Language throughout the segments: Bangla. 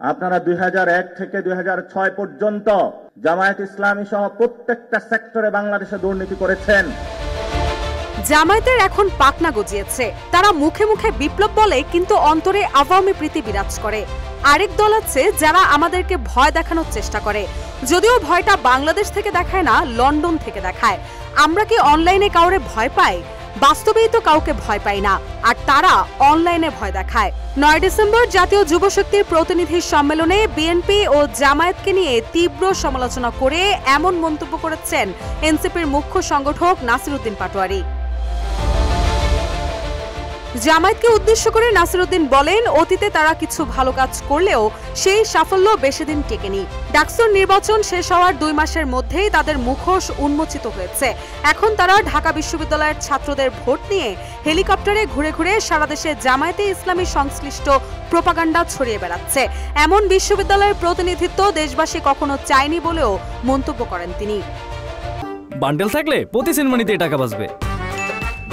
আপনারা 2001 থেকে 2006 পর্যন্ত জামায়াত ইসলামী সহ প্রত্যেকটা সেক্টরে বাংলাদেশে দুর্নীতি করেছেন। জামায়াতের এখন পাকনা গজিয়েছে। তারা মুখে মুখে বিপ্লব বলে, কিন্তু অন্তরে আওয়ামী প্রীতি বিরাজ করে। আরেক দল আছে যারা আমাদেরকে ভয় দেখানোর চেষ্টা করে, যদিও ভয়টা বাংলাদেশ থেকে দেখায় না, লন্ডন থেকে দেখায়। আমরা কি অনলাইনে কাউরে ভয় পাই? বাস্তবেই তো কাউকে ভয় পাই না, আর তারা অনলাইনে ভয় দেখায়। 9 ডিসেম্বর জাতীয় যুবশক্তির প্রতিনিধি সম্মেলনে বিএনপি ও জামায়াতকে নিয়ে তীব্র সমালোচনা করে এমন মন্তব্য করেছেন এনসিপির মুখ্য সংগঠক নাসির উদ্দিন পাটোয়ারি। জামায়াতকে উদ্দেশ্য করে নাসির উদ্দিন বলেন, অতীতে তারা কিছু ভালো কাজ করলেও সেই সাফল্য বেশিদিন টেকেনি। ডাকসুর নির্বাচন শেষ হওয়ার 2 মাসের মধ্যেই তাদের মুখোশ উন্মোচিত হয়েছে। এখন তারা ঢাকা বিশ্ববিদ্যালয়ের ছাত্রদের ভোট নিয়ে হেলিকপ্টারে ঘুরে ঘুরে সারা দেশে জামায়াতে ইসলামী সংশ্লিষ্ট প্রোপাগান্ডা ছড়িয়ে বেড়াচ্ছে। এমন বিশ্ববিদ্যালয়ের প্রতিনিধিত্ব দেশবাসী কখনো চায়নি বলেও মন্তব্য করেন তিনি। বান্ডেল থাকলে প্রতি সেনমানিতে টাকা বাঁচবে।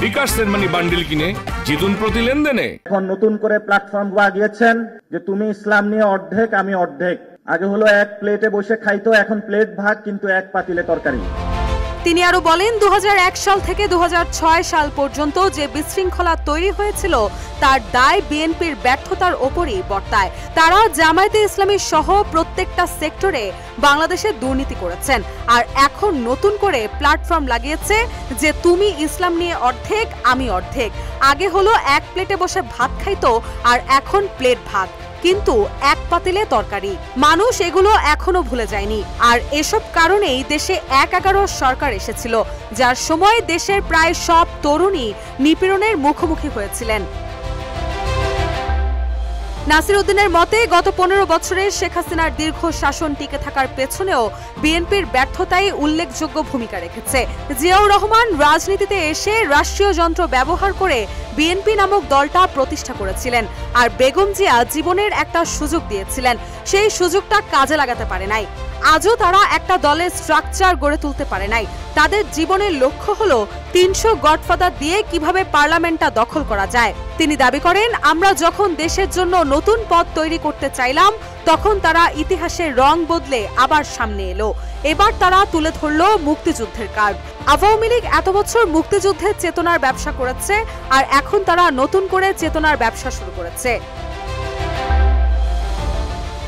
বিকাশ সেনমানি বান্ডেল কিনে জিতুন প্রতি লেনদেনে। এখন নতুন করে প্ল্যাটফর্ম বাগিয়েছেন যে তুমি ইসলাম নিয়ে অর্ধেক, আমি অর্ধেক। আগে হলো এক প্লেটে বসে খাইতো, এখন প্লেট ভাগ কিন্তু এক পাতিলে তরকারি। তিনি আরো বলেন, 2001 সাল থেকে 2006 সাল পর্যন্ত যে বিশৃঙ্খলা তৈরি হয়েছিল তার দায় বিএনপির ব্যর্থতার ওপরই বর্তায়। তারা জামায়াতে ইসলামী সহ প্রত্যেকটা সেক্টরে বাংলাদেশে দুর্নীতি করেছেন, আর এখন নতুন করে প্ল্যাটফর্ম লাগিয়েছে যে তুমি ইসলাম নিয়ে অর্ধেক, আমি অর্ধেক। আগে হলো এক প্লেটে বসে ভাত খাইতো, আর এখন প্লেট ভাগ কিন্তু এক পাতিলে তরকারি। মানুষ এগুলো এখনো ভুলে যায়নি, আর এসব কারণেই দেশে 1/11 সরকার এসেছিল, যার সময় দেশের প্রায় সব তরুণী নিপীড়নের মুখোমুখি হয়েছিলেন। নাসির উদ্দিনের মতে, গত 15 বছরের শেখ হাসিনার দীর্ঘ শাসন টিকে থাকার পেছনেও বিএনপির ব্যর্থতাই উল্লেখযোগ্য ভূমিকা রেখেছে। জিয়াউর রহমান রাজনীতিতে এসে রাষ্ট্রীয় যন্ত্র ব্যবহার করে বিএনপি নামক দলটা প্রতিষ্ঠা করেছিলেন, আর বেগম জিয়া জীবনের একটা সুযোগ দিয়েছিলেন, সেই সুযোগটা কাজে লাগাতে পারে নাই। আজও তারা একটা দলের স্ট্রাকচার গড়ে তুলতে পারে নাই। তাদের জীবনের লক্ষ্য হলো 300 গডফাদার দিয়ে কিভাবে পার্লামেন্টটা দখল করা যায়। তিনি দাবি করেন, আমরা যখন দেশের জন্য নতুন পথ তৈরি করতে চাইলাম, তখন তারা ইতিহাসের রং বদলে আবার সামনে এলো। এবার তারা তুলে ধরলো মুক্তিযুদ্ধের কার্ড। আওয়ামী লীগ এত বছর মুক্তিযুদ্ধের চেতনার ব্যবসা করেছে, আর এখন তারা নতুন করে চেতনার ব্যবসা শুরু করেছে।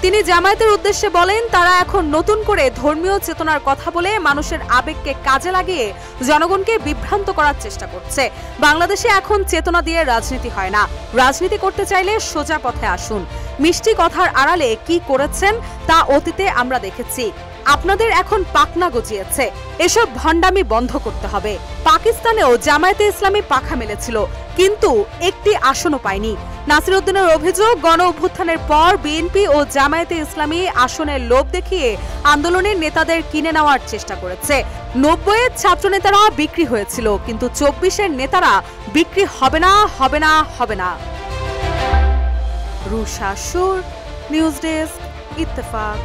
তিনি জামায়াতের উদ্দেশ্যে বলেন, তারা এখন নতুন করে ধর্মীয় চেতনার কথা বলে মানুষের আবেগকে কাজে লাগিয়ে জনগণকে বিভ্রান্ত করার চেষ্টা করছে। বাংলাদেশে এখন চেতনা দিয়ে রাজনীতি হয় না। রাজনীতি করতে চাইলে সোজা পথে আসুন। মিষ্টি কথার আড়ালে কি করেছেন তা অতীতে আমরা দেখেছি। আপনাদের এখন পাকনা গজিয়েছে। এসব ভণ্ডামি বন্ধ করতে হবে। পাকিস্তানেও জামায়াতে ইসলামী পাখা মেলেছিল, কিন্তু একটি আসনও পায়নি। নাসির উদ্দিনের অভিযোগ, গণ অভ্যুত্থানের পর বিএনপি ও জামায়াতে ইসলামী আসনের লোভ দেখিয়ে আন্দোলনের নেতাদের কিনে নেওয়ার চেষ্টা করেছে। 90-এর ছাত্রনেতারা বিক্রি হয়েছিল, কিন্তু 24-এর নেতারা বিক্রি হবে না, হবে না, হবে না। রুশা সুর, নিউজ ডেস্ক, ইত্তেফাক।